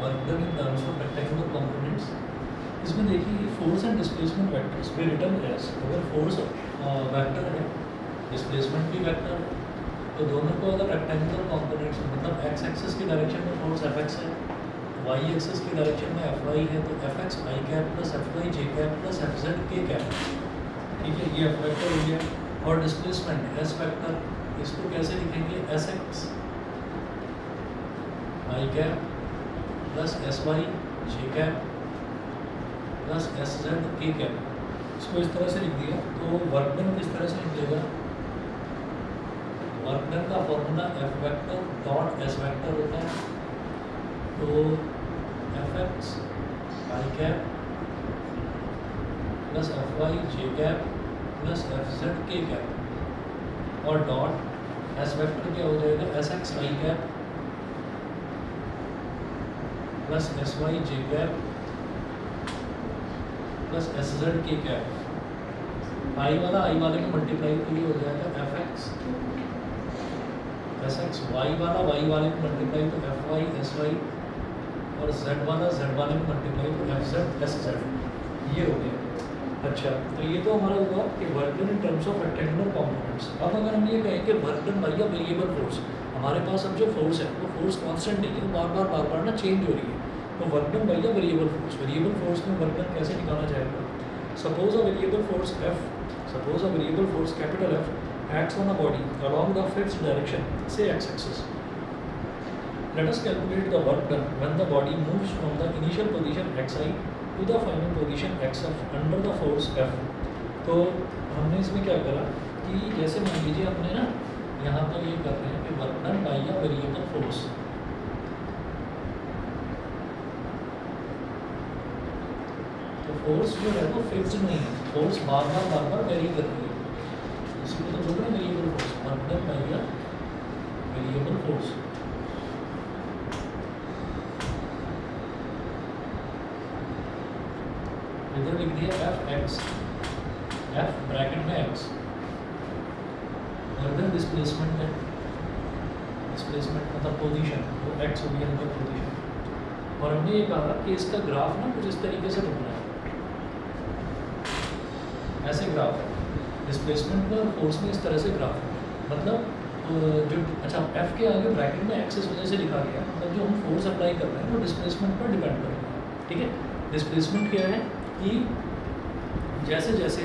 Work done in terms of rectangular components. इसमें देखिए force and displacement vectors we return as, अगर force vector है, displacement भी vector है, तो दोनों को अगर रेक्टेंगुलर कंपोनेंट्स मतलब एक्स एक्सिस की डायरेक्शन में फोर्स एफ एक्स है, वाई एक्सिस की डायरेक्शन में एफ वाई है, तो F X I cap plus F Y J cap plus F Z K cap, ठीक है, ये एफ वेक्टर हो गया। और डिस्प्लेसमेंट एस वेक्टर, इसको कैसे लिखेंगे, S X I cap plus S Y J cap plus S Z K cap, इसको इस तरह से लिख दिया। तो वर्क डन किस तरह से निकलेगा, वर्क डन का formula F vector dot S vector होता है, तो F X I cap plus F Y J cap plus F Z K cap, और डॉट एस वेक्टर क्या हो जाएगा, S X I cap plus S Y J cap plus S Z K cap. I वाला I वाले में multiply के लिए हो जाएगा F X S X, Y वाला वाई वाले में मल्टीप्लाई तो एफ वाई एस वाई, और जेड वाला जेड वाले में मल्टीप्लाई तो एफ जेड एस जेड, ये हो गया। अच्छा, तो ये तो हमारा हुआ कि work done in terms of rectangular components. अब अगर हम ये कहें कि work done bye a variable force, हमारे पास अब जो फोर्स है वो फोर्स कांस्टेंट नहीं है, बार बार ना चेंज हो रही है, तो work done bye a variable force, variable force में वर्क डन कैसे निकाला जाएगा। Suppose a variable force F, suppose a variable force capital F acts on a body along the fixed direction, say x-axis. Let us calculate the work done when the body moves from the initial position xi to the final position xf under the force F. तो हमने इसमें क्या करा कि जैसे मान लीजिए अपने ना यहाँ पर ये कर रहे हैं कि work done bye a variable force, तो फोर्स जो है वो फिक्स्ड नहीं है, फोर्स बार बार वेरी कर रही है, इसी को तो बोल रहे हैं variable force, work done bye a variable force. इधर लिख दिया एफ एक्स, एफ ब्रैकेट में एक्स, वर्क डन डिस्प्लेसमेंट है, डिस्प्लेसमेंट मतलब पोजीशन, वो एक्स हो गया इनका पोजीशन। और हमने ये कहा कि इसका ग्राफ ना कुछ इस तरीके से बनना है, ऐसे ग्राफ है, डिस्प्लेसमेंट में और फोर्स में इस तरह से ग्राफ है, मतलब जो अच्छा एफ के आगे ब्रैकेट में एक्स इस वजह से लिखा गया, मतलब जो हम फोर्स अप्लाई कर रहे हैं वो डिस्प्लेसमेंट पर डिपेंड करेगा, ठीक है। डिस्प्लेसमेंट क्या है कि जैसे जैसे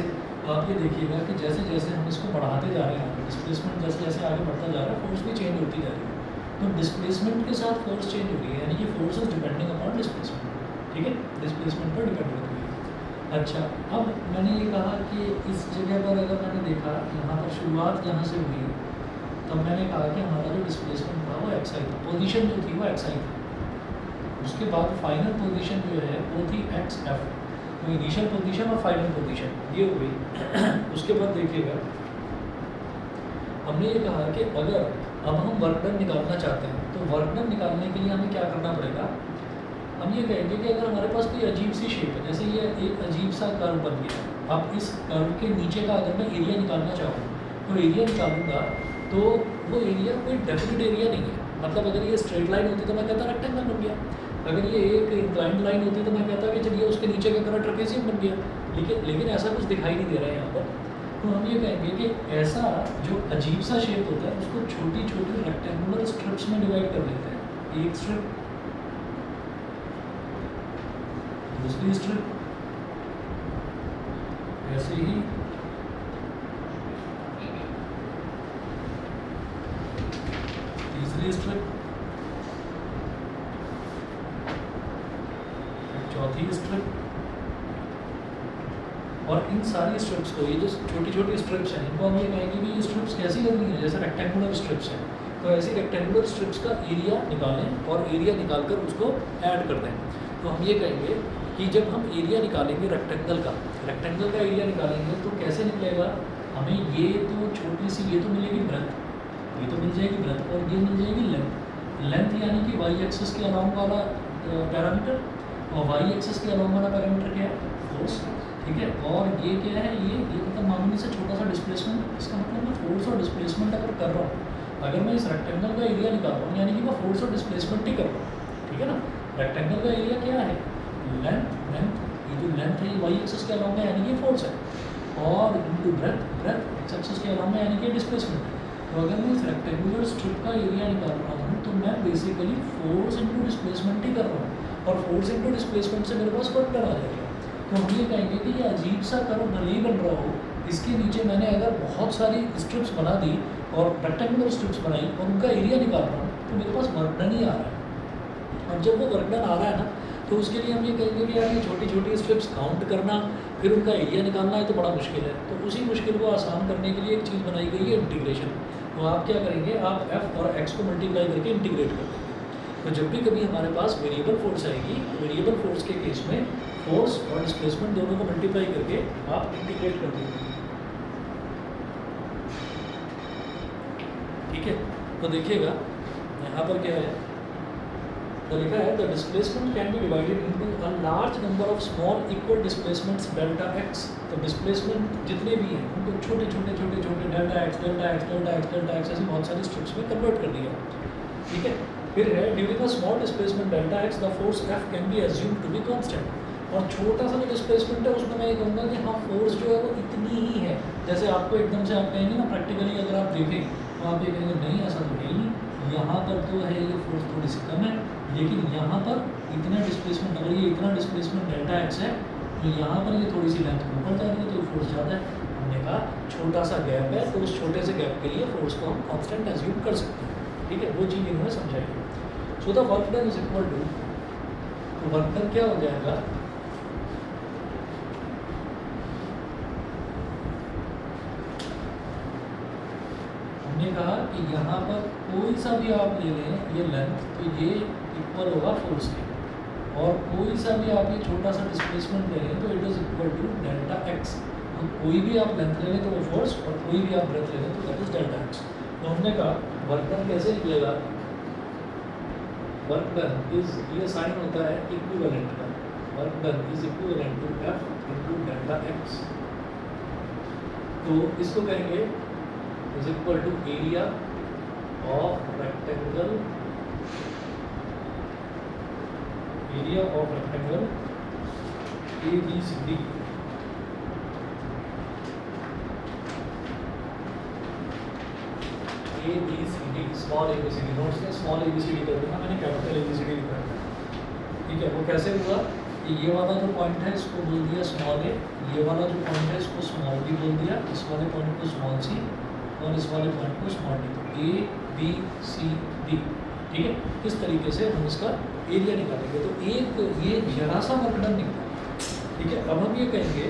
आप ये देखिएगा कि जैसे जैसे हम इसको बढ़ाते जा रहे हैं, डिस्प्लेसमेंट जैसे जैसे आगे बढ़ता जा रहा है, फोर्स भी चेंज होती जा रही है, तो डिस्प्लेसमेंट के साथ फोर्स चेंज हो रही है, यानी कि force is depending upon displacement, ठीक है, डिस्प्लेसमेंट पर डिपेंड करती है। अच्छा, अब मैंने ये कहा कि इस जगह पर अगर मैंने देखा यहाँ पर शुरुआत यहाँ से हुई, तब मैंने कहा कि हमारा जो डिस्प्लेसमेंट था वो एक्स आई था, पोजीशन जो थी वो एक्स आई थी, उसके बाद फाइनल पोजीशन जो है वो थी एक्स एफ, तो इनिशियल पोजीशन और फाइनल पोजीशन ये हो गई। उसके बाद देखिएगा हमने ये कहा कि अगर अब हम वर्क डन निकालना चाहते हैं, तो वर्क डन निकालने के लिए हमें क्या करना पड़ेगा, हम ये कहेंगे कि अगर हमारे पास कोई अजीब सी शेप है, जैसे ये एक अजीब सा कर्व बन गया, अब इस कर्व के नीचे का अगर मैं एरिया निकालना चाहूँ तो एरिया निकालूंगा तो वो एरिया कोई डेफिनेट एरिया नहीं है, मतलब अगर ये स्ट्रेट लाइन होती तो मैं कहता रेक्टेंगल बन गया, अगर ये एक इंक्लाइंड लाइन होती तो मैं कहता कि चलिए उसके नीचे का कलर ट्रेपेजियम बन गया, लेकिन ऐसा कुछ दिखाई नहीं दे रहा है यहाँ पर। तो हम ये कहेंगे कि ऐसा जो अजीब सा शेप होता है उसको छोटी छोटी रेक्टेंगुलर स्ट्रिप्स में डिवाइड कर लेते हैं, एक स्ट्रिप, दूसरी स्ट्रिप, ऐसे ही तीसरी स्ट्रिप, चौथी स्ट्रिप, और इन सारी स्ट्रिप्स को, ये जो छोटी छोटी स्ट्रिप्स हैं इनको हम ये कहेंगे कि ये स्ट्रिप्स कैसी लग रही हैं, जैसे रेक्टेंगुलर स्ट्रिप्स हैं, तो ऐसी रेक्टेंगुलर स्ट्रिप्स का एरिया निकालें और एरिया निकालकर उसको ऐड कर दें। तो हम ये कहेंगे कि जब हम एरिया निकालेंगे रेक्टेंगल का एरिया निकालेंगे तो कैसे निकलेगा, हमें ये तो छोटी सी ये तो मिलेगी ब्रेथ, ये तो मिल जाएगी ब्रेथ, और ये मिल जाएगी लेंथ यानी कि वाई एक्सिस के अलाउंग वाला पैरामीटर, और वाई एक्सिस के अलाउंग वाला पैरामीटर क्या है, फोर्स, ठीक है, और ये क्या है, ये मतलब मामूली से छोटा सा डिस्प्लेसमेंट, इसका मतलब मैं फोर्स और डिस्प्लेसमेंट अगर कर रहा हूँ, अगर मैं इस रेक्टेंगल का एरिया निकाल रहा हूँ यानी कि मैं फोर्स और डिस्प्लेसमेंट ही कर रहा हूँ, ठीक है ना। रेक्टेंगल का एरिया क्या है, लेंथ, ये जो लेंथ है ये वाई एक्सिस के अलॉन्ग है यानी कि फोर्स है, और इनटू ब्रेथ, एक्स एक्सिस के अलॉन्ग है यानी कि डिस्प्लेसमेंट है। तो अगर मैं इस रेक्टेंगुलर स्ट्रिप का एरिया निकाल रहा हूँ तो मैं बेसिकली फोर्स इनटू डिस्प्लेसमेंट ही कर रहा हूँ, और फोर्स इनटू डिस्प्लेसमेंट से मेरे पास वर्क डन आ जाएगा। तो हम ये कहेंगे कि ये अजीब सा कर्व भले ही बन रहा हो, इसके नीचे मैंने अगर बहुत सारी स्ट्रिप्स बना दी और रेक्टेंगुलर स्ट्रिप्स बनाई और उनका एरिया निकाल रहा हूँ तो मेरे पास वर्क डन ही आ रहा है। अब जब वो वर्क डन आ रहा है ना तो उसके लिए हम ये कहेंगे कि यार ये छोटी छोटी स्ट्रिप्स काउंट करना फिर उनका एरिया निकालना है तो बड़ा मुश्किल है। तो उसी मुश्किल को आसान करने के लिए एक चीज़ बनाई गई है, इंटीग्रेशन। तो आप क्या करेंगे, आप एफ और एक्स को मल्टीप्लाई करके इंटीग्रेट कर देंगे। तो जब भी कभी हमारे पास वेरिएबल फोर्स आएगी तो वेरिएबल फोर्स के केस में फोर्स और डिस्प्लेसमेंट दोनों को मल्टीप्लाई करके आप इंटीग्रेट कर देंगे। ठीक है, तो देखिएगा यहाँ पर क्या है, तो लिखा है the displacement can be divided into a large number of small equal displacements delta x. तो डिस्प्लेसमेंट जितने भी हैं उनको छोटे छोटे छोटे छोटे delta x delta x delta x delta x ऐसी बहुत सारी स्ट्रिप्स में कन्वर्ट कर दिया। ठीक है, फिर है during a small displacement delta X the force F can be assumed to be constant. और छोटा सा जो डिस्प्लेसमेंट है उसमें मैं ये कहूँगा कि हाँ फोर्स जो है वो इतनी ही है। जैसे आपको एकदम से आप कहेंगे ना प्रैक्टिकली अगर आप देखें तो आप ये कहेंगे नहीं ऐसा तो नहीं, यहाँ पर तो है ये फोर्स थोड़ी सी कम है, लेकिन यहाँ पर इतना डिस्प्लेसमेंट, अगर ये इतना डिस्प्लेसमेंट डेल्टा एक्स है तो यहाँ पर ये थोड़ी सी लेंथ ऊपर जा रही है तो फोर्स ज़्यादा है। हमने कहा छोटा सा गैप है तो उस छोटे से गैप के लिए फोर्स को हम कांस्टेंट एज्यूम कर सकते हैं। ठीक है, वो चीज़ इन्होंने समझाई। So the work done is equal to, तो वर्क डन क्या हो जाएगा, हमने कहा कि यहाँ पर कोई सा भी आप ले लें ये लेंथ तो ये इक्वल होगा फोर्स के, और कोई सा भी आप ये छोटा सा डिस्प्लेसमेंट ले लें तो it is equal to delta x. तो कोई भी आप लेंथ ले लें तो वो फोर्स, और कोई भी आप ब्रेथ ले लें तो दैट इज डेल्टा एक्स। तो हमने कहा वर्क डन कैसे निकलेगा, वर्क डन इज, ये साइन होता है इक्विवेलेंट का, work done is equivalent to F into delta x. तो इसको कहेंगे is equal to area of rectangle, area of rectangle A B C D. A B C D, small A B C D, notes में small A B C D कर दूंगा, मैंने capital A B C D लिखा है। ठीक है, वो कैसे हुआ कि ये वाला जो पॉइंट है इसको बोल दिया स्मॉल ए, ये वाला जो पॉइंट है इसको स्मॉल बी बोल दिया, इस वाले पॉइंट को स्मॉल सी और इस वाले पॉइंट को स्मॉल डी, तो ए बी सी डी। ठीक है, इस तरीके से हम इसका एरिया निकालेंगे। तो एक ये जरा सा वर्क डन निकला। ठीक है, अब हम ये कहेंगे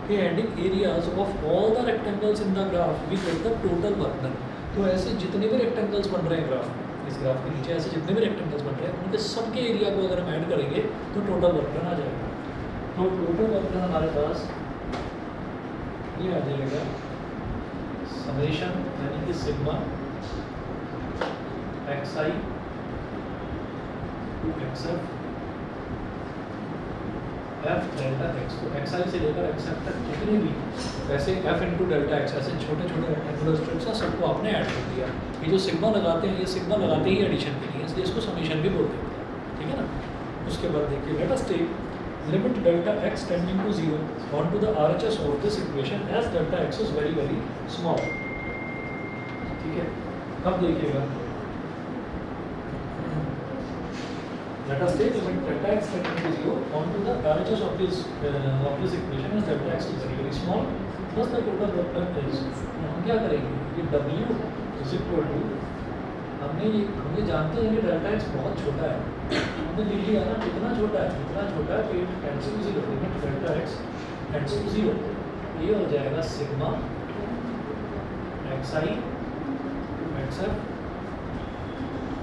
कि adding areas of all the rectangles in the graph we get the total work done. तो ऐसे जितने भी रेक्टेंगल्स बन रहे हैं ग्राफ में, इस ग्राफ के नीचे ऐसे जितने भी रेक्टेंगल्स बन रहे हैं उनके सबके एरिया को अगर हम ऐड करेंगे तो टोटल वर्क डन आ जाएगा। तो टोटल वर्क डन हमारे पास ये आ जाएगा समेशन यानी कि sigma x i to x f delta x. तो एक्स आई से लेकर एक्स एफ तक जितने भी वैसे एफ इंटू डेल्टा एक्स ऐसे छोटे छोटे रेक्टेंगुलर स्ट्रिप्स हैं सबको आपने ऐड कर दिया। ये जो सिग्मा लगाते हैं ये सिग्मा लगाते ही एडिशन के लिए, इसलिए इसको समेशन भी बोलते हैं। ठीक है ना, उसके बाद देखिए let us take limit delta x tending to 0 on to the RHS of this equation as delta x is very very small. ठीक है, अब देखिएगा let us take limit delta x tending to 0 onto the RHS of this equation as delta x is very very small, thus the total work done is, हम क्या करेंगे कि W is equal to, हम ये जानते हैं कि delta x बहुत छोटा है, हमने लिख लिया ना कितना छोटा है कि it tends to 0, limit delta x tends to 0, ये हो जाएगा सिग्मा xi xf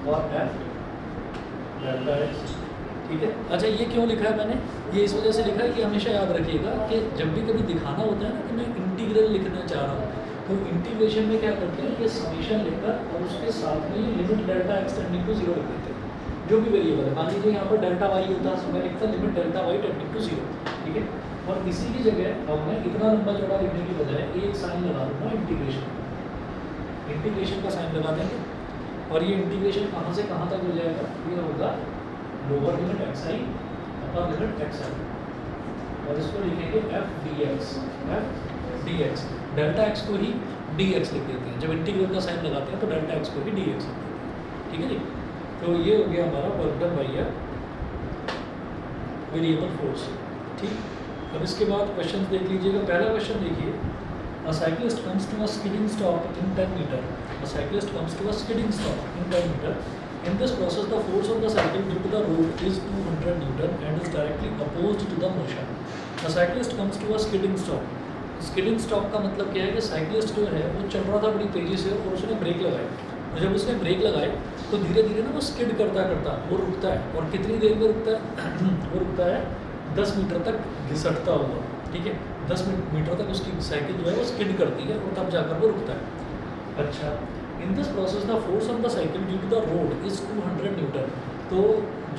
और f डेल्टा एक्स। ठीक है, अच्छा ये क्यों लिखा है मैंने, ये इस वजह से लिखा है कि हमेशा याद रखिएगा कि जब भी कभी दिखाना होता है ना कि मैं इंटीग्रल लिखना चाह रहा हूँ तो इंटीग्रेशन में क्या करते हैं कि समेशन लेकर और उसके साथ में ये limit delta x tending to 0 लिख देते हैं जो भी वेरिएबल है। मान लीजिए यहाँ पर डेल्टा वाई होता है तो मैं लिखता limit delta y tending to 0। ठीक है, और इसी की जगह अब मैं इतना लंबा चौड़ा लिखने की बजाय एक साइन लगा दूँगा इंटीग्रेशन का साइन लगा देंगे, और ये इंटीग्रेशन कहाँ से कहाँ तक हो जाएगा, ये होगा लोअर लिमिट एक्स आई अपर लिमिट एक्स आई, और इसको लिखेंगे F D x. Delta x को ही डी एक्स लिख देते हैं, जब इंटीग्रल का साइन लगाते हैं तो डेल्टा एक्स को ही डी एक्स लिख देते हैं, ठीक है जी। तो ये हो गया हमारा work done by variable force, ठीक। अब इसके बाद क्वेश्चन देख लीजिएगा। पहला क्वेश्चन देखिए, a cyclist comes to a skidding stop in 10 metre, a cyclist comes to a skidding stop in 10 metre, in this process the force of the cycle due to the road is 200 Newton and is directly opposed to the motion. A cyclist comes to a skidding stop. Skidding stop का मतलब क्या है कि cyclist जो है वो चल रहा था बड़ी तेज़ी से और उसने ब्रेक लगाई, और जब उसने ब्रेक लगाए तो धीरे धीरे ना वो स्किड करता करता वो रुकता है, और कितनी देर में रुकता है वो रुकता है 10 मीटर तक घिसटता हुआ, ठीक है। 10 मीटर तक उसकी साइकिल जो है वो स्किड करती है और तब जाकर वो रुकता है। अच्छा, in this process the force of the cycle due to the road is 200 newton. तो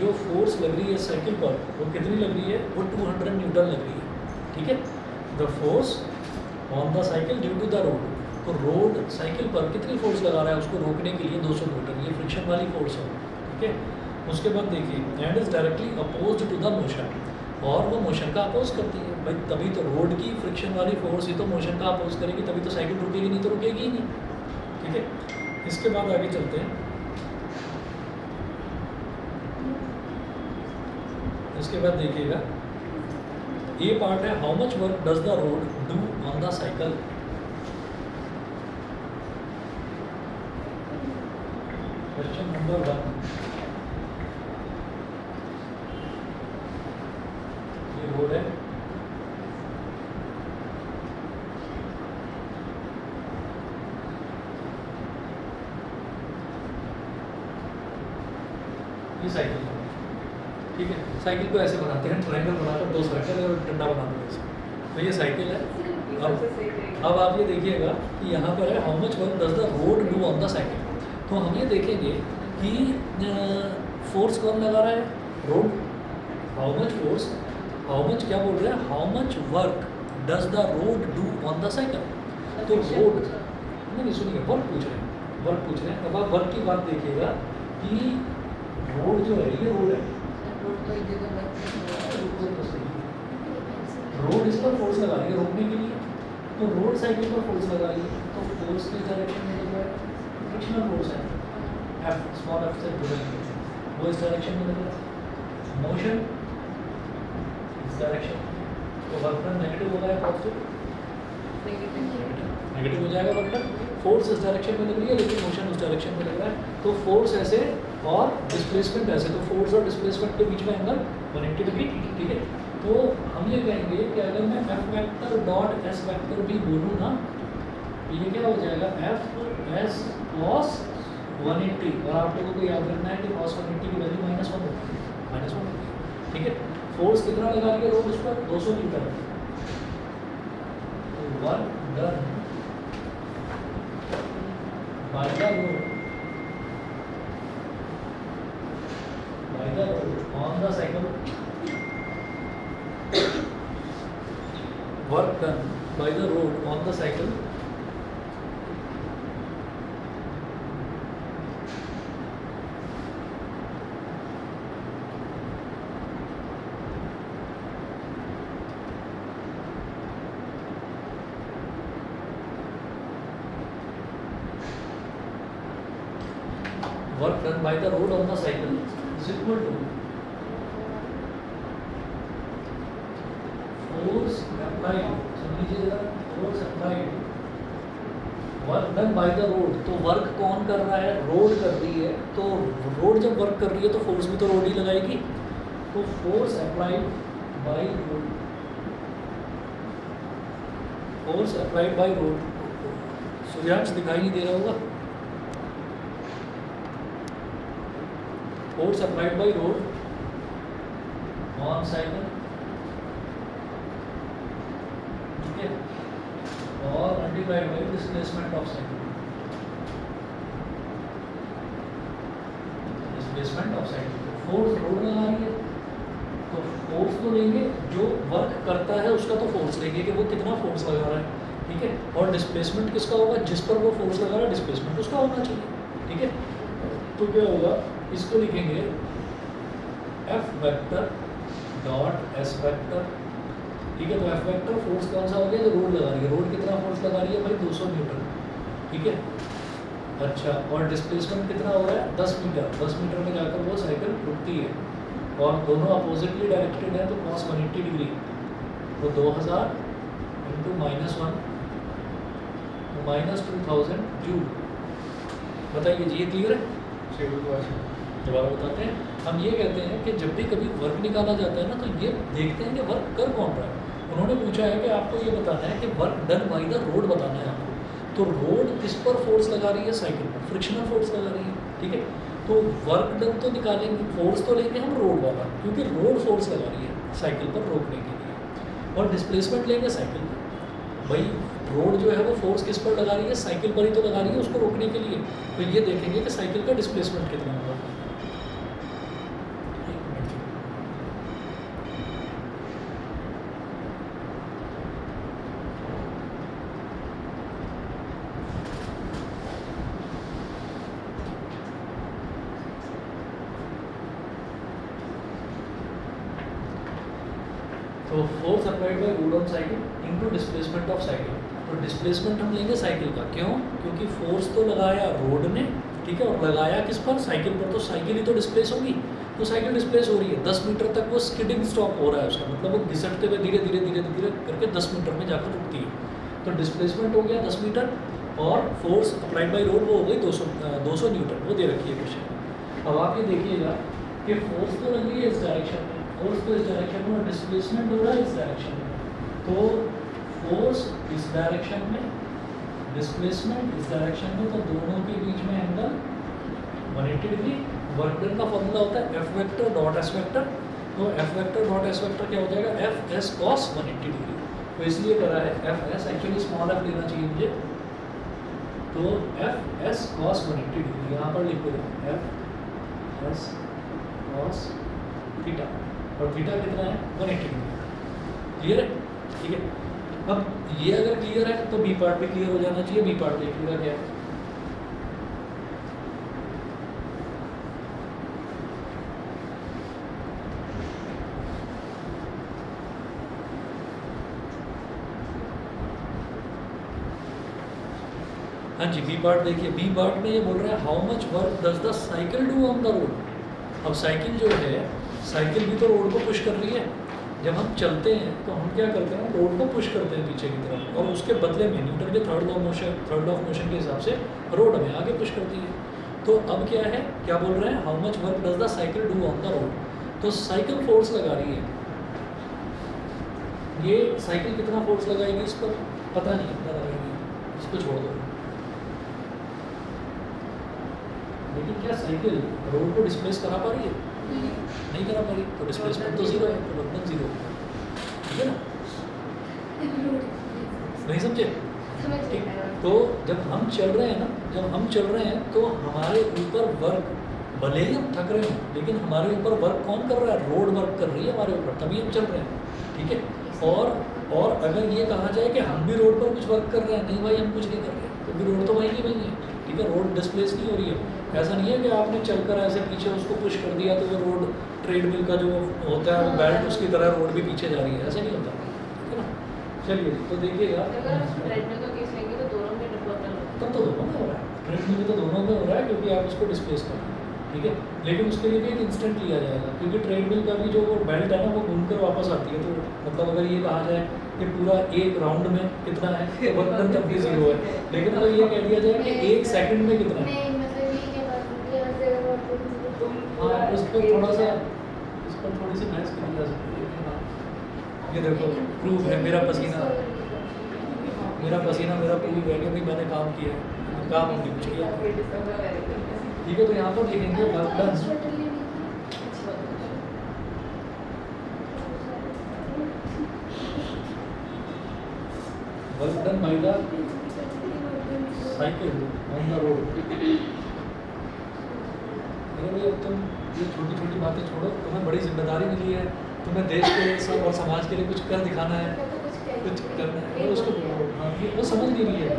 जो फोर्स लग रही है साइकिल पर वो कितनी लग रही है, वो 200 न्यूटन लग रही है, ठीक है। The force on the cycle due to the road, तो रोड साइकिल पर कितनी फोर्स लगा रहा है उसको रोकने के लिए 200 न्यूटन, ये फ्रिक्शन वाली फोर्स है, ठीक है। उसके बाद देखिए and is directly oppose to the motion, और वो मोशन का अपोज करती है भाई, तभी तो रोड की फ्रिक्शन वाली फोर्स ही तो मोशन का अपोज करेगी, तभी तो साइकिल रुकेगी, नहीं तो रुकेगी ही नहीं, ठीक है। इसके बाद आगे चलते हैं। इसके बाद देखिएगा ये पार्ट है, how much work does the road do on the cycle. Question number 1, ये रोड है, ये साइकिल, ठीक है। साइकिल को ऐसे बनाते हैं, ट्रायंगल बनाकर 2 सर्कल और डंडा बना देते हैं, तो ये साइकिल है। अब आप ये देखिएगा कि यहाँ पर है how much work does the road do on the cycle, तो हम ये देखेंगे कि फोर्स कौन लगा रहा है, road. How much force, how much क्या बोल रहे हैं, how much work does the road do on the cycle, तो रोड नहीं सुनिए, वर्क पूछ रहे हैं, वर्क पूछ रहे हैं। अब आप वर्क की बात देखिएगा कि रोड जो है ये रोड है, रोड इस पर फोर्स लगा रही है रोकने के लिए, तो रोड साइकिल पर फोर्स लगा रही है, तो फोर्स किस डायरेक्शन में लग रहा है, फ्रिक्शनल फोर्स है, एफ स्मॉल एफ से जुड़ेंगे, वो इस डायरेक्शन में लग रहा है। मोशन इस डायरेक्शन, तो वर्क डन नेगेटिव होगा या पॉजिटिव, नेगेटिव हो जाएगा वर्क डन। फोर्स इस डायरेक्शन में लग रही है लेकिन मोशन उस डायरेक्शन में लग रहा है, तो फोर्स ऐसे और डिस्प्लेसमेंट ऐसे, तो फोर्स और डिस्प्लेसमेंट के बीच में एंगल 180 डिग्री, ठीक है। तो हम ये कहेंगे कि अगर मैं F vector dot S vector भी बोलूँ ना, ये क्या हो जाएगा, एफ एस कॉस 180, और आप लोगों को याद रखना है कि कॉस 180 की वैल्यू -1 होती है, -1 होती है, ठीक है। फोर्स कितना लगा रही है रोड उस पर, 200 न्यूटन, तो work done by the road on the cycle, work done by the road on the cycle work done by the road on the cycle is equal to force applied, सुन लीजिए जरा, force applied work done by the road, तो work कौन कर रहा है, road कर रही है, तो रोड जब वर्क कर रही है तो फोर्स भी तो रोड ही लगाएगी, तो force applied by road, force applied by road, Suryansh दिखाई नहीं दे रहा होगा, force applied by road on cycle, ठीक है, और multiplied by displacement of cycle, displacement of cycle, force road में आ रही है तो फोर्स तो लेंगे, जो वर्क करता है उसका तो फोर्स लेंगे कि वो कितना फोर्स लगा रहा है, ठीक है, और डिस्प्लेसमेंट किसका होगा, जिस पर वो फोर्स लगा रहा है डिस्प्लेसमेंट उसका होना चाहिए, ठीक है। तो क्या होगा, इसको लिखेंगे F vector dot S vector, ठीक है। तो एफ वेक्टर फोर्स कौन सा हो गया, जो रोड लगा रही है, रोड कितना फोर्स लगा रही है भाई 200 न्यूटन, ठीक है। अच्छा, और डिस्प्लेसमेंट कितना हो रहा है 10 मीटर, 10 मीटर में जाकर वो साइकिल रुकती है, और दोनों अपोजिटली डायरेक्टेड है, तो cos 180 डिग्री, तो 2000 इंटू -1 -2000 जूल। बताइए जी, ये क्लियर है? दोबारा बताते हैं। हम ये कहते हैं कि जब भी कभी वर्क निकाला जाता है ना, तो ये देखते हैं कि वर्क कर कौन रहा है। उन्होंने पूछा है कि आपको ये बताना है कि work done by the road बताना है आपको। तो रोड किस पर फोर्स लगा रही है, साइकिल पर फ्रिक्शनल फोर्स लगा रही है, ठीक है। तो वर्क डन तो निकालेंगे, फोर्स तो लेंगे हम रोड वाला, क्योंकि रोड फोर्स लगा रही है साइकिल पर रोकने के लिए, और डिस्प्लेसमेंट लेंगे साइकिल पर। भाई रोड जो है वो फोर्स किस पर लगा रही है, साइकिल पर ही तो लगा रही है उसको रोकने के लिए। तो ये देखेंगे कि साइकिल का डिस्प्लेसमेंट कितना होगा। तो force applied by road on cycle into displacement of cycle. तो डिस्प्लेसमेंट हम लेंगे साइकिल का, क्यों? क्योंकि फोर्स तो लगाया रोड ने, ठीक है, और लगाया किस पर, साइकिल पर। तो साइकिल ही तो डिस्प्लेस होगी, तो साइकिल डिस्प्लेस हो रही है 10 मीटर तक, वो स्किडिंग स्टॉप हो रहा है उसका मतलब वो घिसटते हुए धीरे धीरे धीरे धीरे करके 10 मीटर में जाकर रुकती है। तो डिस्प्लेसमेंट हो गया 10 मीटर, और फोर्स अप्लाइड बाई रोड वो हो गई 200 न्यूटन, वो दे रखी है क्वेश्चन। अब आप ये देखिएगा कि फोर्स तो लग रही है इस डायरेक्शन में, फोर्स तो इस डायरेक्शन में, डिस्प्लेसमेंट हो रहा है इस डायरेक्शन में। तो फोर्स इस डायरेक्शन में, डिस्प्लेसमेंट इस डायरेक्शन में, तो दोनों के बीच में एंगल 180 डिग्री। वर्क डन का फॉर्मूला होता है F vector dot S vector. तो F vector dot S vector क्या हो जाएगा, एफ एस कॉस 180 डिग्री। तो इसलिए करा है F S, actually small F लेना चाहिए मुझे, तो एफ एस कॉस 180 डिग्री यहाँ पर लिख दो, एफ एस कॉस थीटा, और थीटा कितना है 180 डिग्री। क्लियर है? ठीक है। अब ये अगर क्लियर है तो बी पार्ट भी क्लियर हो जाना चाहिए। बी पार्ट देखिएगा क्या है, हाँ जी बी पार्ट देखिए। बी पार्ट में ये बोल रहा है how much work does the cycle do on the road. अब साइकिल जो है, साइकिल भी तो रोड को पुश कर रही है। जब हम चलते हैं तो हम क्या करते हैं, रोड को पुश करते हैं पीछे की तरफ, और उसके बदले में न्यूटन के थर्ड लॉ ऑफ मोशन के हिसाब से रोड हमें आगे पुश करती है। तो अब क्या है, क्या बोल रहे हैं, how much work does the cycle do on the road. तो साइकिल फोर्स लगा रही है, ये साइकिल कितना फोर्स लगाएगी इस पर पता नहीं कितना लगाएगी, इसको छोड़ दो। लेकिन क्या साइकिल रोड को डिस्प्लेस करा पा रही है? नहीं करा पा रही, तो डिस्प्लेसमेंट तो जीरो है, तो वर्क जीरो, ठीक है ना? नहीं समझे? ठीक। तो जब हम चल रहे हैं ना, जब हम चल रहे हैं तो हमारे ऊपर वर्क, भले ही हम थक रहे हैं लेकिन हमारे ऊपर वर्क कौन कर रहा है, रोड वर्क कर रही है हमारे ऊपर, तभी हम चल रहे हैं, ठीक है। और अगर ये कहा जाए कि हम भी रोड पर कुछ वर्क कर रहे हैं, नहीं भाई हम कुछ नहीं कर रहे, क्योंकि रोड तो वहीं की वहीं है, ठीक है। रोड डिस्प्लेस नहीं हो रही है। ऐसा नहीं है कि आपने चलकर ऐसे पीछे उसको पुश कर दिया तो वो रोड ट्रेडमिल का जो होता है वो बेल्ट उसकी तरह रोड भी पीछे जा रही है, ऐसा नहीं होता, ठीक है ना। चलिए तो देखिएगा, तब तो दोनों में हो रहा है, ट्रेडमिल में तो दोनों में हो रहा है क्योंकि आप उसको डिस्प्लेस कर रहे हैं, ठीक है। लेकिन उसके लिए भी एक इंस्टेंट लिया जाएगा, क्योंकि ट्रेडमिल का भी जो वो बेल्ट है ना वो घूमकर वापस आती है। तो मतलब अगर ये कहा जाए कि पूरा एक राउंड में कितना है, तो वर्क तब भी जीरो है। लेकिन अगर ये कह दिया जाए कि एक सेकंड में कितना है, हाँ उस पर थोड़ा सा, इस पर थोड़ी सी बहस करी जा सकती है। हाँ ये देखो प्रूफ है, मेरा पसीना मेरा प्रूफ है कि भाई मैंने काम किया है, काम हमने कुछ किया, ठीक है। तो यहाँ पर लिखेंगे work done, work done by the cycle on the road. अरे भाई अब तुम ये छोटी छोटी बातें छोड़ो, तुम्हें बड़ी जिम्मेदारी मिली है, तुम्हें देश के लिए और समाज के लिए कुछ कर दिखाना है, कुछ करना है। वो उसको हाँ वो समझ नहीं रही है,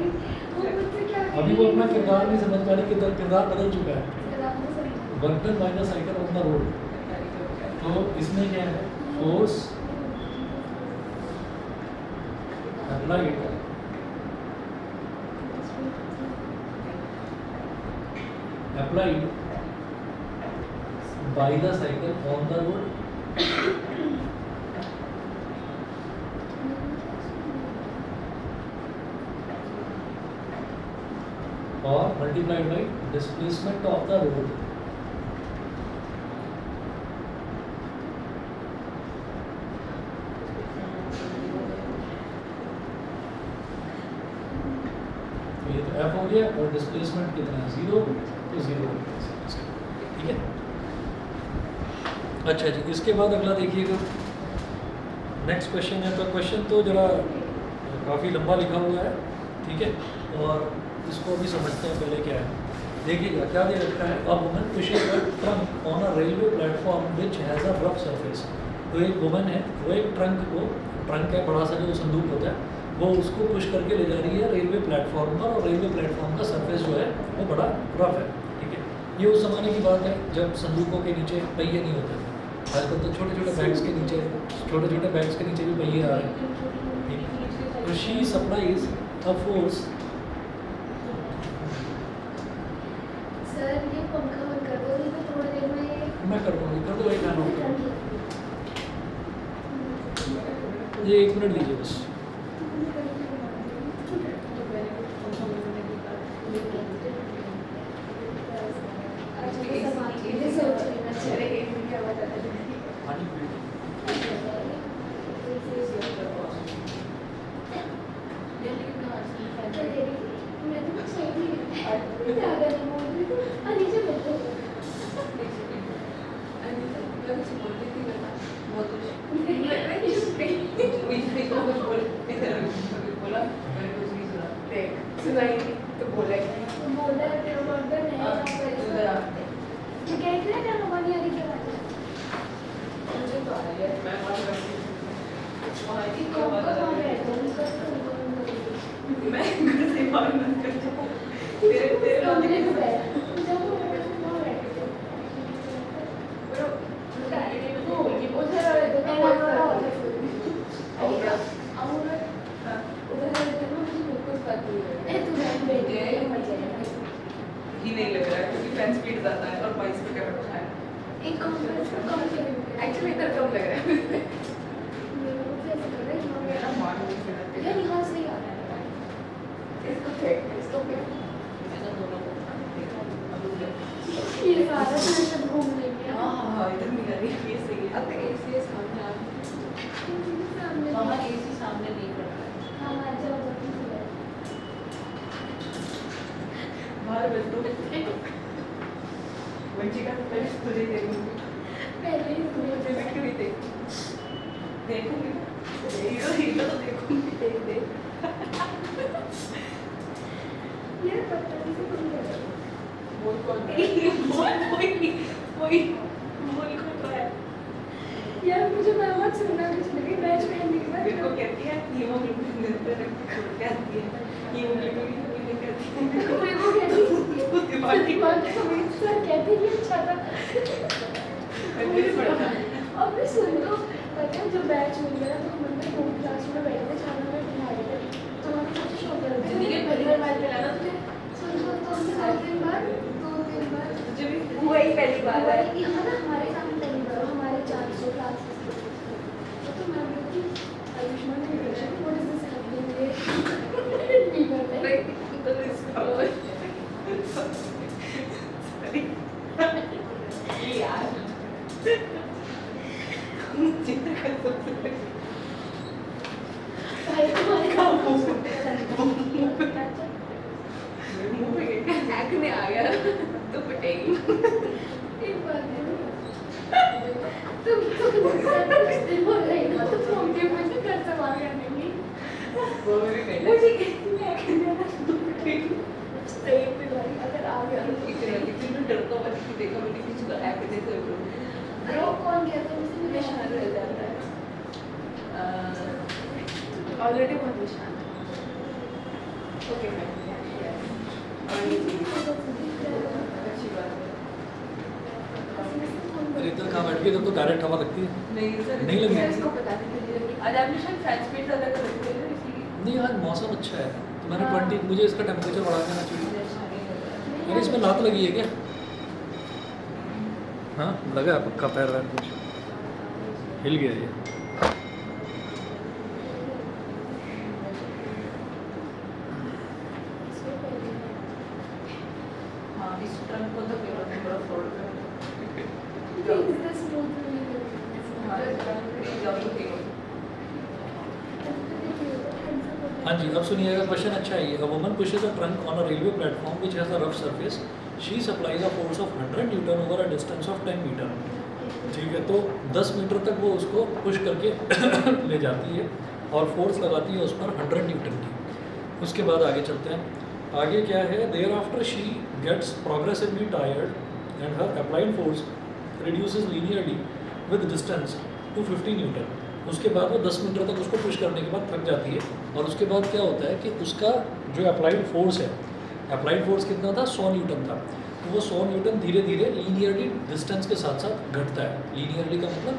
अभी वो अपना किरदार नहीं समझ पा रही, किरदार बदल चुका है। Work done by the cycle on the road, तो इसमें क्या है, force applied by the cycle on the road or multiplied by displacement of the road. तो ये तो F हो गया और डिस्प्लेसमेंट कितना है 0, तो 0 हो गया, ठीक है। अच्छा जी, इसके बाद अगला देखिएगा, नेक्स्ट क्वेश्चन है। तो क्वेश्चन तो जरा काफ़ी लंबा लिखा हुआ है, ठीक है, और इसको भी समझते हैं पहले क्या है। देखिएगा क्या दे रखा है, a woman pushes a trunk on a railway platform which has a rough surface. तो एक वुमन है, वो एक ट्रंक है बड़ा सा जो संदूक होता है, वो उसको पुश करके ले जा रही है रेलवे प्लेटफॉर्म पर, और रेलवे प्लेटफॉर्म का सरफेस जो है वो बड़ा रफ है, ठीक है। ये उस ज़माने की बात है जब संदूकों के नीचे पहिए नहीं होते थे। आजकल तो छोटे छोटे बैग्स के नीचे भी पहिए आ रहे हैं, ठीक है। तो she supplies a force. Sir ये पंखा बंद कर दो, नहीं तो थोड़ी देर में मैं कर दूँगी, कर दो भाई, खाना ये 1 मिनट दीजिए बस। पानी पी लो। सुनाई तो बोला ही नहीं लग रहा है क्योंकि फैन स्पीड ज़्यादा है और वॉइस पे कर रखा है। एक्चुअली इधर कम लग रहा है यार, यहाँ से ही आ रहा है। इसको फेंक ऐसा दोनों को ये सारा सब घूम लेंगे। हाँ इधर मिला रही है, ये सही है। अब एसी सामने आ वहाँ एसी सामने नहीं पड़ रहा है। हाँ जाओ बाहर बैठ दो। वंशिका पहले तुझे देखूंगी, पहले ही मुझे भी क्यों देखूंगी ना, हीरो तो देखूंगी, देख यार पता नहीं से कौन कर रहा है, बोल कौन वही बोल कौन रहा है यार। मुझे बहुत सुनना कुछ लगी मैच में नहीं कर मेरे को कहती है हीमोग्लोबिन निरंतर रक्त छोड़ के आती है, हीमोग्लोबिन नहीं करती है मेरे को कहती दिमाग हमेशा कहती है अच्छा था। और मैं सुन लो पता है जब बैच मिल गया तो हम लोग होम क्लास में बैठे छाना में बिठा रहे थे, तो हमें सबसे शौक लगा जिंदगी पहली बार मैच मिला तुझे। सुन लो तो हमने 2 दिन बाद मुझे भी हुआ ही पहली बार है यहाँ ना हमारे सामने पहली बार हमारे 400 क्लास तो मैम बोलती Ayushman nutrition what is this happening यार तुम्हारे काम मुंह पे एक्ने आ गया तो पिटेगी। एक बात है तुम दिन बोल रही ना तो तुम मुझे घर से बाहर करने की मुझे कहती है एक्ने तो पिटेगी। सही पे भाई अगर आ गया तो इतना डरता हुआ कि देखा मैंने किसी को एक्ने से ब्रो कौन गया था मुझे निशान रह जाता है ऑलरेडी बहुत निशान ओके मैम अच्छी बात है। अरे इधर कहाँ बैठ के इधर तो डायरेक्ट हवा लगती है। नहीं सर, नहीं लगी। सर इसको पता नहीं चली। आज आपने शायद फैन स्पीड ज़्यादा कर रखी है ना, इसीलिए। नहीं आज मौसम अच्छा है तो मैंने हाँ। 20 मुझे इसका टेम्परेचर बढ़ा देना चाहिए। अरे इसमें लात लगी है क्या? हाँ लगा है पक्का, पैर वैर कुछ हिल गया ये। हाँ, इस ट्रंक को तो केवल थोड़ा फोल्ड कर इतना स्मूथ नहीं हाँ, है। जाओ तो केवल। हाँ जी, अब सुनिएगा क्वेश्चन अच्छा है ये। A woman pushes a trunk on a railway platform which has a rough surface. She supplies a force of 100 Newton over a distance of 10 metre. ठीक है, तो 10 मीटर तक वो उसको पुश करके ले जाती है और फोर्स लगाती है उस पर 100 न्यूटन की। उसके बाद आगे चलते हैं। आगे क्या है? Thereafter she gets progressively tired and her applied force reduces linearly with distance to 50 newton. उसके बाद वो 10 मीटर तक उसको पुश करने के बाद थक जाती है और उसके बाद क्या होता है कि उसका जो अप्लाइड फोर्स है, अप्लाइड फोर्स कितना था? 100 न्यूटन था। तो वो 100 न्यूटन धीरे धीरे लीनियरली डिस्टेंस के साथ साथ घटता है। लीनियरली का मतलब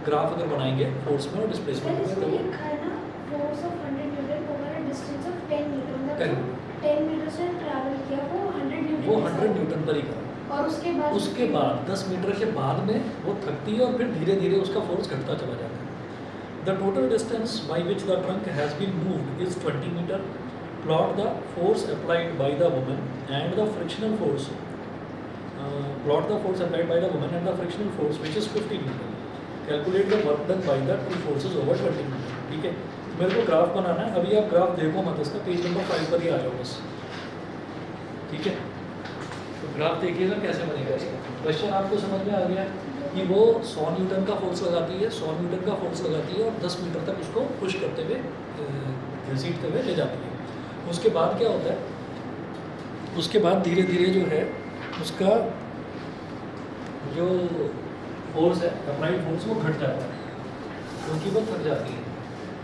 ग्राफ अगर बनाएंगे फोर्स में और डिस्प्लेसमेंट में तो वो लिखा है ना, force of 100 newton over a distance of 10 metre, मतलब 10 10 मीटर से ट्रैवल किया वो 100 न्यूटन वो के 100 साथ। न्यूटन पर ही करा। और उसके बाद 10 मीटर के बाद में वो थकती है और फिर धीरे धीरे उसका फोर्स घटता चला जाता है। The total distance by which the trunk has been moved is 20 metre. Plot the force applied by the woman and the frictional force plot the force applied by the woman and the frictional force which is 50 newton. Calculate the work done by the two forces over 20 metre. ठीक है, मेरे को graph बनाना है। अभी आप graph देखो मत, इसका पेज नंबर 5 पर ही आ जाओ बस। ठीक है, तो ग्राफ देखिएगा कैसे बनेगा इसका। क्वेश्चन आपको समझ में आ गया कि वो 100 न्यूटन का फोर्स लगाती है, 100 न्यूटन का फोर्स लगाती है और 10 मीटर तक उसको पुश करते हुए घसीटते हुए ले जाती है। उसके बाद क्या होता है? उसके बाद धीरे धीरे जो है उसका जो फोर्स है, अप्लाइड फोर्स, वो घट जाता है क्योंकि वो थक जाती है।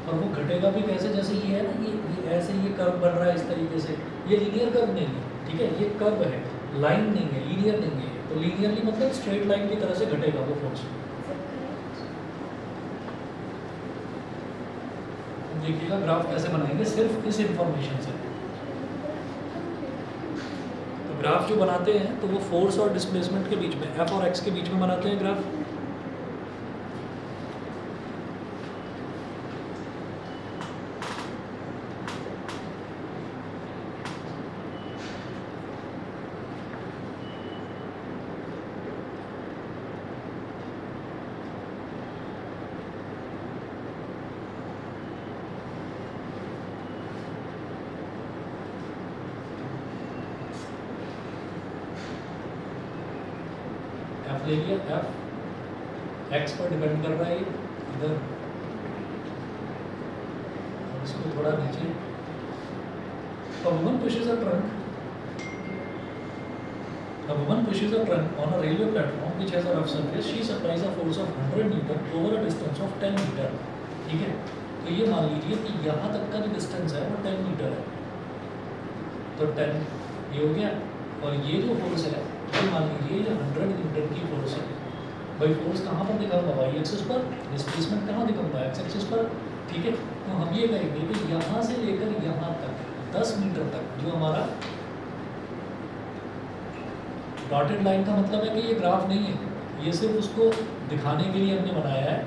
और वो घटेगा भी कैसे? जैसे ये है ना, ये ऐसे ये कर्व बन रहा है इस तरीके से। ये लीनियर कर्व नहीं है, ठीक है, ये कर्व है, लाइन नहीं है, लीनियर नहीं है। तो लीनियरली मतलब स्ट्रेट लाइन की तरह से घटेगा वो फोर्स। देखिएगा ग्राफ कैसे बनाएंगे सिर्फ इस इंफॉर्मेशन से। तो ग्राफ जो बनाते हैं तो वो फोर्स और डिस्प्लेसमेंट के बीच में, एफ और एक्स के बीच में बनाते हैं ग्राफ। एफ ले लिया, एफ एक्स पर डिपेंड कर रहा है ये इधर, और इसको थोड़ा नीचे। A woman pushes a trunk. A woman pushes a trunk on a railway platform which has a rough surface. She supplies a force of 100 Newton over a distance of 10 metre. ठीक है, तो ये मान लीजिए कि यहाँ तक का जो डिस्टेंस है वो 10 मीटर है। तो 10 ये हो गया, और ये जो फोर्स है ये मान लीजिए ये 100 न्यूटन की फोर्स है। भाई फोर्स कहाँ पर दिखाऊंगा? वाई एक्सिस पर। डिस्प्लेसमेंट कहाँ दिखाऊंगा? एक्स एक्सिस पर। ठीक है, तो हम ये कहेंगे कि यहाँ से लेकर यहाँ तक 10 मीटर तक जो हमारा डॉटेड लाइन का मतलब है कि ये ग्राफ नहीं है, ये सिर्फ उसको दिखाने के लिए हमने बनाया है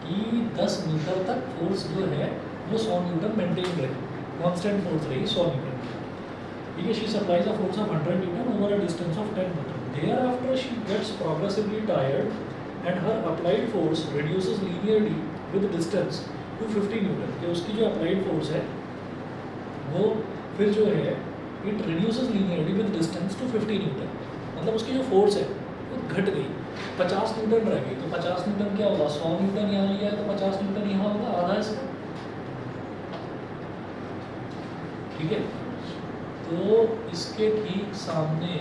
कि 10 मीटर तक फोर्स जो है वो 100 न्यूटन मेंटेन रहे, कांस्टेंट फोर्स रही 100 न्यूटन। ठीक है, she supplies a force of 100 newton over a distance of 10 metre. Thereafter she gets progressively tired and her applied force reduces linearly with distance to 50 Newton. कि उसकी जो applied force है वो फिर जो है it reduces linearly with distance to 50 newton. मतलब उसकी जो फोर्स है वो घट गई, 50 न्यूटन रह गई। तो 50 न्यूटन क्या होगा? 100 न्यूटन यहाँ लिया है तो 50 न्यूटन यहाँ होगा, आधा इसका। ठीक है, तो इसके ठीक सामने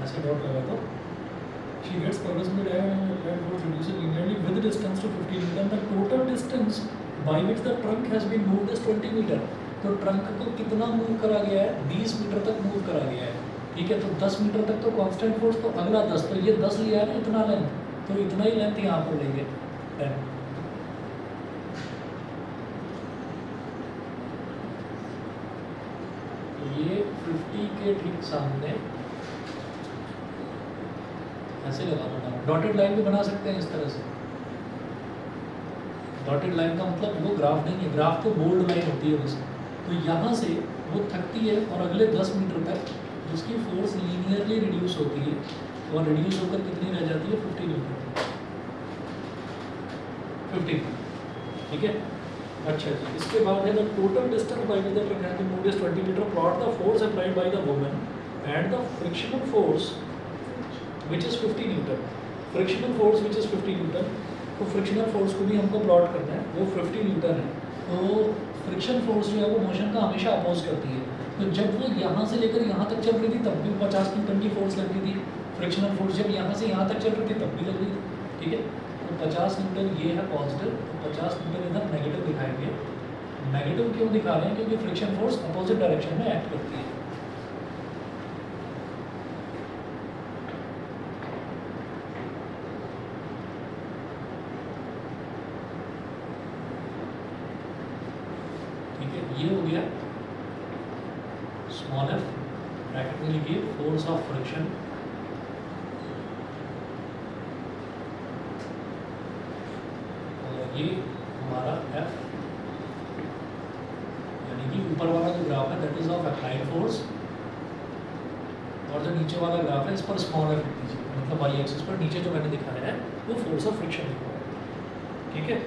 ऐसे डॉट लगा दो। She gets progressively tired and applied force reduces linearly with distance to 50 Newton. The total distance by which the trunk has been moved is 20 metre. तो ट्रंक को कितना मूव करा गया है? 20 मीटर तक मूव करा गया है। ठीक है, तो 10 मीटर तक तो कांस्टेंट फोर्स, तो अगला 10, तो ये 10 लिया है ना इतना लेंथ, तो इतना ही लेंथ यहाँ पर लेंगे 10। ये 50 के ठीक सामने ऐसे लगा दूंगा। डॉटेड लाइन भी बना सकते हैं इस तरह से। डॉटेड लाइन का मतलब वो ग्राफ नहीं है, ग्राफ तो बोल्ड लाइन होती है वैसे। तो यहाँ से वो थकती है और अगले 10 मीटर तक उसकी फोर्स लीनियरली रिड्यूस होती है, और रिड्यूस होकर कितनी रह जाती है 50 न्यूटन। 50, ठीक है। अच्छा जी, इसके बाद है the total distance by the mechanical move is 20 metre, plot the force applied by the woman and the frictional force which is 50 newton. Frictional force which is 50 newton, तो फ्रिक्शनल फोर्स को भी हमको प्लॉट करना है, वो 50 Newton है। तो friction force जो है वो मोशन का हमेशा अपोज करती है। तो जब वो यहाँ से लेकर यहाँ तक चल रही थी तब भी 50 न्यूटन की फोर्स लग रही थी। फ्रिक्शनल फोर्स जब यहाँ से यहाँ तक चल रही थी तब भी लग रही थी, ठीक है। तो 50 न्यूटन ये है पॉजिटिव, तो 50 न्यूटन इधर नेगेटिव दिखाएंगे। नेगेटिव क्यों दिखा रहे हैं? क्योंकि फ्रिक्शन फोर्स अपोजिट डायरेक्शन में एक्ट करती है। ये हो गया स्मॉल एफ, ब्रैकेट में लिखिए फोर्स ऑफ फ्रिक्शन, और ये हमारा एफ यानी कि ऊपर वाला जो ग्राफ है that is of applied force, और जो नीचे वाला ग्राफ है इस पर स्मॉल एफ लिख दीजिए, मतलब वाई एक्सिस पर नीचे जो मैंने दिखाया है वो फोर्स ऑफ फ्रिक्शन लिखा है, ठीक है।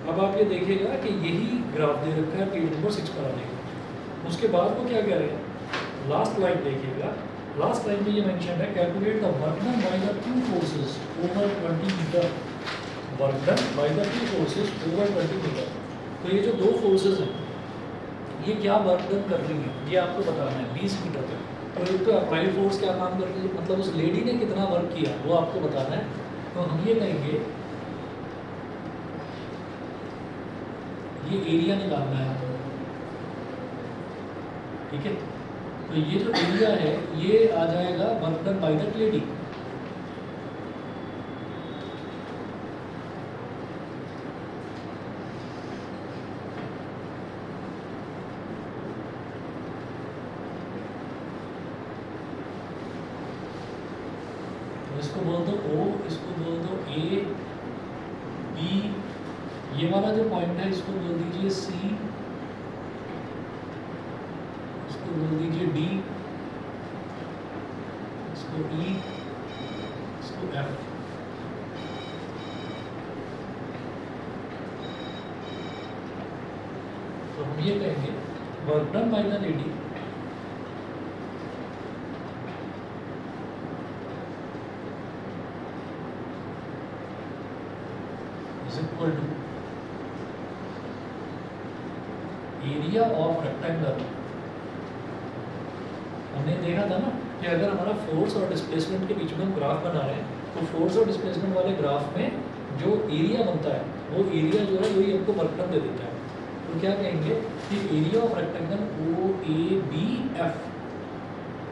अब आप ये देखिएगा कि यही ग्राफ दे रखा है पेज नंबर 6 पर आने का। उसके बाद वो क्या कह रहे हैं, लास्ट लाइन देखिएगा। लास्ट लाइन में ये मेंशन है calculate the work done by the two forces over 20 metre, work done by the two forces over 20 metre. तो ये जो दो फोर्सेस हैं ये क्या वर्क डन कर रही हैं ये आपको बताना है 20 मीटर तक। तो एक तो अप्लाइड फोर्स क्या काम कर रही है, मतलब उस लेडी ने कितना वर्क किया वो आपको बताना है। तो हम ये कहेंगे ये एरिया निकालना है, ठीक है। तो ये जो एरिया है ये आ जाएगा work done by the lady. तो इसको बोल दो O, इसको बोल दो A, B, ये वाला जो पॉइंट है इसको बोल दीजिए C, इसको बोल दीजिए D, इसको E, इसको F। तो हम ये कहेंगे work done by the lady is equal to area of rectangle. हमने देखा था ना कि अगर हमारा फोर्स और डिस्प्लेसमेंट के बीच में हम ग्राफ बना रहे हैं तो फोर्स और डिस्प्लेसमेंट वाले ग्राफ में जो एरिया बनता है वो एरिया जो है वही हमको वर्क डन दे देता है। तो क्या कहेंगे कि area of rectangle O A B F,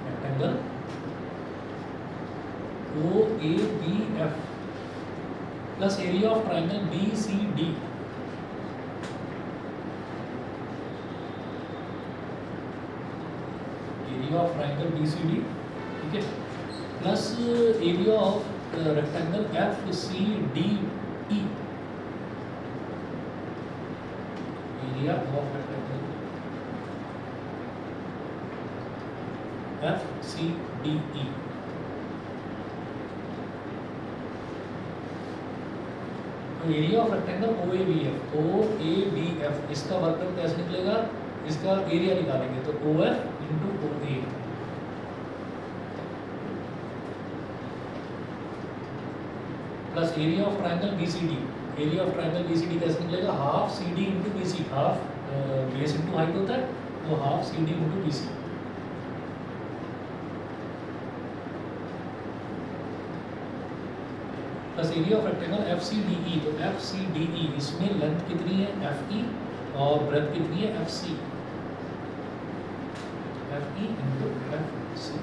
rectangle O A B F plus area of triangle B C D, area of triangle B C D, ठीक है, plus area of rectangle F C D E, area of rectangle F C D E. तो area of rectangle O A B F, O A B F, इसका work done कैसे निकलेगा, इसका area निकालेंगे तो O F into O A, plus area of triangle B C D. Area of triangle B C D कैसे निकलेगा, half C D into B C, half base into height होता है तो half C D into B C. Plus area of rectangle F C D E, तो F C D ई इसमें length कितनी है F E और ब्रेथ कितनी है F C, F E into F C.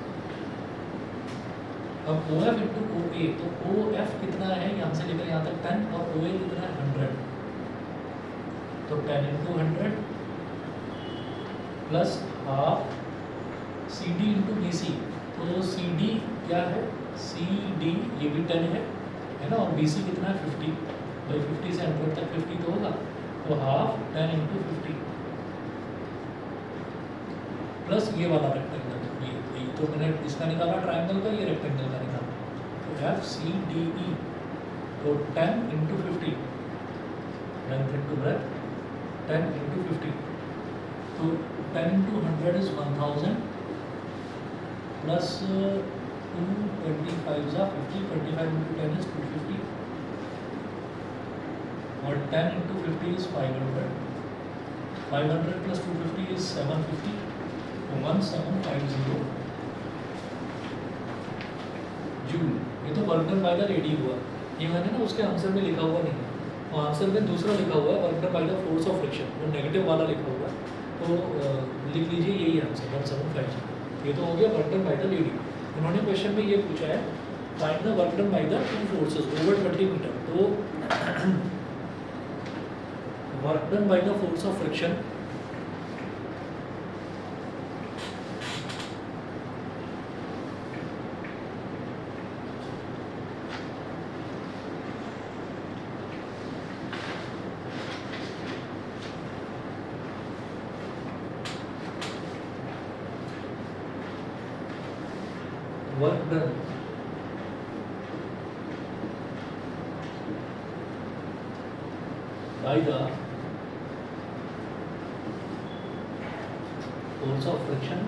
अब ओ एफ इंटू ओ ए, तो O F कितना है यहाँ से लेकर यहाँ तक 10 और ओ ए कितना है 100, तो 10 into 100 plus half C D into B C, तो सी डी क्या है, सी डी ये भी 10 है ना, और बी सी कितना है 50, भाई 50 से 100 तक 50 तो होगा, तो हाफ 10 इंटू 50 प्लस ये वाला रेक्टेंगल, ये तो मैंने इसका निकाला ट्रायंगल का, ये रेक्टेंगल का निकाला, तो एफ सी डी ई, तो 10 into 50 length into breadth, 10 into 50, तो 10 इंटू 100 इज 1000 प्लस 225 जा 50, 25 इंटू 10 इज 250 और 10 into 50 is 500, 500 plus 250 is 750, 1750 joule. ये तो work done by the ready हुआ, ये मैंने ना उसके आंसर में लिखा हुआ नहीं है, और आंसर में दूसरा लिखा हुआ है work done by the force of friction, वो नेगेटिव वाला लिखा हुआ है, तो लिख लीजिए यही आंसर 1750। ये तो हो गया work done by the lady. उन्होंने क्वेश्चन में ये पूछा है find the work done by the two forces over 20 metre, तो work done by the force of friction work done by the force of friction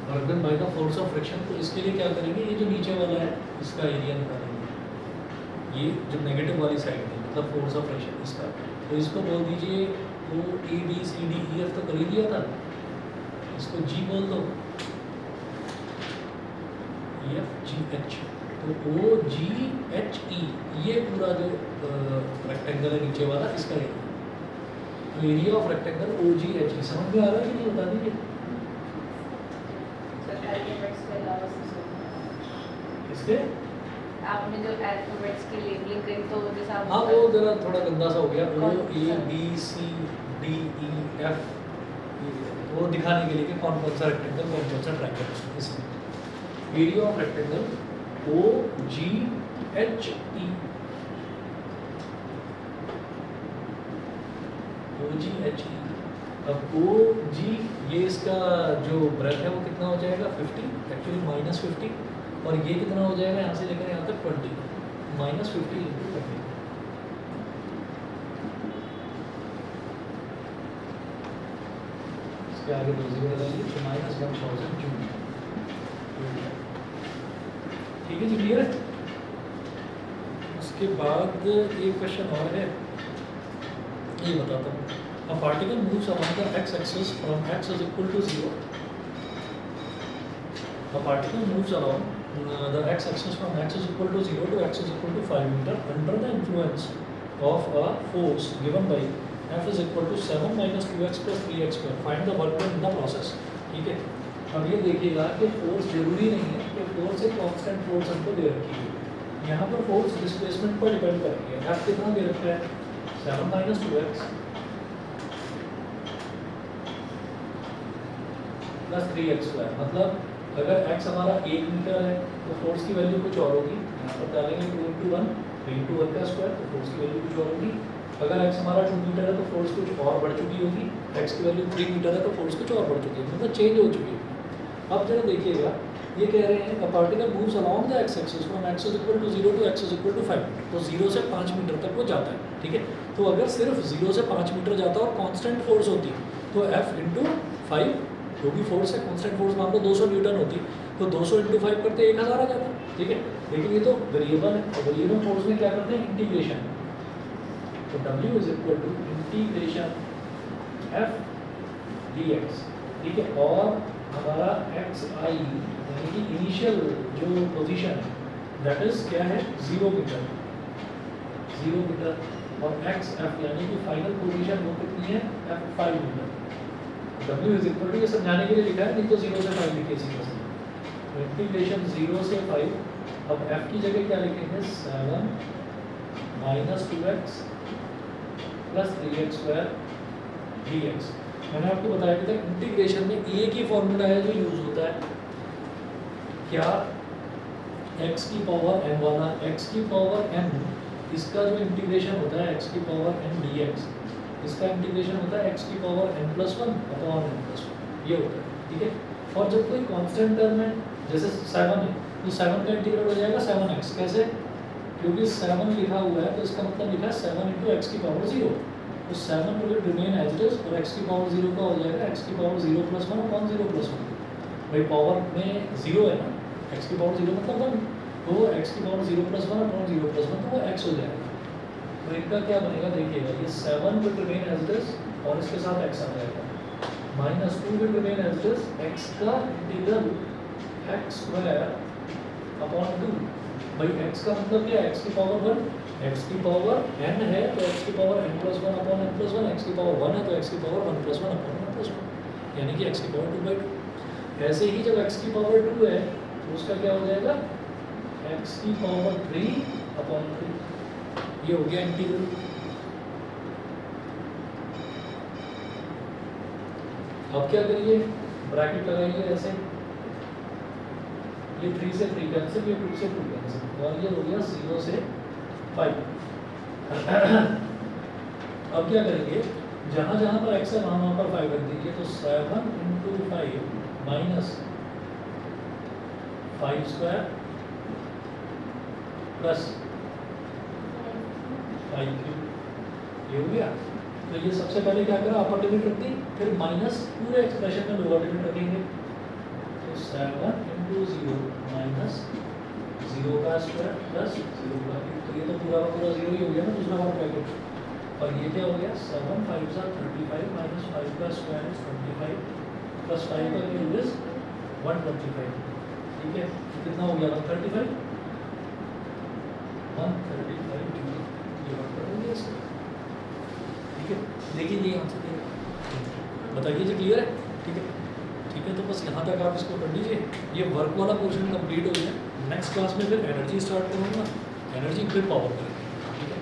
work done by the force of friction, तो इसके लिए क्या करेंगे, ये जो नीचे वाला है इसका एरिया निकालेंगे, ये जो नेगेटिव वाली साइड है मतलब फोर्स ऑफ फ्रिक्शन इसका, तो इसको बोल दीजिए O A B C D E F तो कर ही दिया था, इसको जी बोल दो, ई एफ जी एच, तो ओ जी एच ई ये पूरा जो रेक्टेंगल है नीचे वाला इसका एरिया, तो area of rectangle O G H E. समझ में आ रहा है कि नहीं, बता दीजिए इसके आपने जो अल्फाबेट्स की लेबलिंग करी तो जैसे आप हाँ वो जरा थोड़ा गंदा सा हो गया, O A B C D E F, वो दिखाने के लिए कि कौन कौन सा रेक्टेंगल कौन कौन सा ट्रायंगल, इसमें area of rectangle O G H E, O G H E. अब ओ जी ये इसका जो ब्रेथ है वो कितना हो जाएगा 50, एक्चुअली -50, और ये कितना हो जाएगा यहाँ से लेकर यहाँ तक 20, -50 इंटू 20, इसके आगे 2 जीरो लगाइए तो -1000 जूल। ठीक है जी, क्लियर है। उसके बाद एक क्वेश्चन और है, ये बताता हूँ। A particle moves along the x-axis from x is equal to 0. A particle moves along the x-axis from x is equal to 0 to x is equal to 5 meter under the influence of a force given by F is equal to 7 minus 2x plus 3x square. Find the work done in the process. ठीक है, अब ये देखिएगा कि force जरूरी नहीं है कि फोर्स एक कांस्टेंट फोर्स हमको दे रखी है, यहाँ पर फोर्स डिस्प्लेसमेंट पर डिपेंड करती है। F कितना दे रखा है 7 minus 2x plus 3x square, मतलब अगर x हमारा 1 मीटर है तो फोर्स की वैल्यू कुछ और होगी, यहाँ पर डालेंगे 2 इंटू 1 3 इंटू 1 का स्क्वायर, तो फोर्स की वैल्यू कुछ और होगी। अगर x हमारा 2 मीटर है तो फोर्स कुछ और बढ़ चुकी होगी, x की वैल्यू 3 मीटर है तो फोर्स कुछ और बढ़ चुकी है, मतलब चेंज हो चुकी है। अब जरा देखिएगा, ये कह रहे हैं a particle moves along the x axis from x is equal to 0 to x is equal to 5 metre, तो 0 से 5 मीटर तक वो जाता है। ठीक है, तो अगर सिर्फ 0 से 5 मीटर जाता और कांस्टेंट फोर्स होती तो F इंटू 5 जो भी फोर्स है, कांस्टेंट फोर्स मान लो 200 न्यूटन होती तो 200 इंटू 5 करते 1000 आ जाता। ठीक है, लेकिन ये तो वेरिएबल है, और वेरिएबल फोर्स में क्या करते हैं इंटीग्रेशन, तो W is equal to integration F dx। ठीक है, और हमारा xi यानी कि इनिशियल जो पोजीशन है दैट इज क्या है 0 मीटर, 0 मीटर और एक्स एफ यानी कि फाइनल पोजीशन वो कितनी है f 5 newton. W is equal to, ये समझाने के लिए लिखा है, नहीं तो 0 से 5 लिखिए सीधा सीधा। तो इंटीग्रेशन 0 से 5, अब f की जगह क्या लिखेंगे 7 minus 2x plus 3x square dx। मैंने आपको बताया था इंटीग्रेशन में एक ही फॉर्मूला है जो यूज होता है, क्या x की पावर n वाला, x की पावर n इसका जो इंटीग्रेशन होता है x की पावर n dx, इसका इंटीग्रेशन होता है x की power n plus 1 upon n plus 1, ये होता है, ठीक है। और जब कोई कांस्टेंट टर्म है जैसे 7 है तो 7 का इंटीग्रल हो जाएगा 7x, कैसे, क्योंकि 7 लिखा हुआ है तो इसका मतलब लिखा है 7 इंटू एक्स की पावर 0, तो 7 will remain as it is और x की पावर 0 का हो जाएगा x की पावर 0 प्लस 1 अपॉन 0 प्लस 1। भाई पावर में 0 है ना, x की पावर 0 मतलब 1, तो x की पावर 0 प्लस 1 अपॉन 0 प्लस 1 तो वो x हो जाएगा। तो इनका क्या बनेगा देखिएगा, ये 7 will remain as it is और इसके साथ x आ जाएगा, minus 2 will remain as it is, x का इंटीग्रल x स्क्वायर अपॉन 2। भाई x का मतलब क्या है, x की पावर 1, x की पावर n है तो x की power n plus 1 upon n plus 1, x की पावर 1 है तो x की पावर 1 प्लस 1 अपॉन 1 प्लस 1, यानी कि x की पावर 2/2। ऐसे ही जब x की पावर 2 है तो उसका क्या हो जाएगा x की पावर 3 अपॉन 3, ये हो गया इंटीग्रल। अब क्या करिए, ब्रैकेट लगाइए ऐसे, ये 3 से 3 कैंसिल, ये 2 से 2 कैंसिल और ये हो गया 0 से 5। अब क्या करेंगे, जहाँ जहाँ पर x है वहाँ पर 5 रख दीजिए, तो 7 into 5 minus 5 square plus 5 cube, ये हो गया। तो ये सबसे पहले क्या करा, अपर लिमिट रख दी, फिर माइनस पूरे एक्सप्रेशन में लोअर लिमिट रखेंगे, तो 7 इंटू 0 माइनस 0 का स्क्वायर प्लस 0 का क्यूब, तो ये तो पूरा का पूरा 0 ही हो गया ना दूसरा वाला ब्रैकेट। और ये क्या हो गया 7 5 सा 35 माइनस 5 का स्क्वायर इज 25 प्लस 5 का क्यूब इज 125, ठीक है। तो कितना हो गया 135, 135 क्यूब, ये बात कर देंगे इसको, ठीक है। देखिए ये आंसर बताइए जी, क्लियर है, ठीक है। ठीक है, तो बस यहाँ तक आप इसको कर लीजिए, ये वर्क वाला पोर्शन कंप्लीट हो गया। नेक्स्ट क्लास में फिर एनर्जी स्टार्ट करूँगा, एनर्जी फिर पावर करेंगे, ठीक है।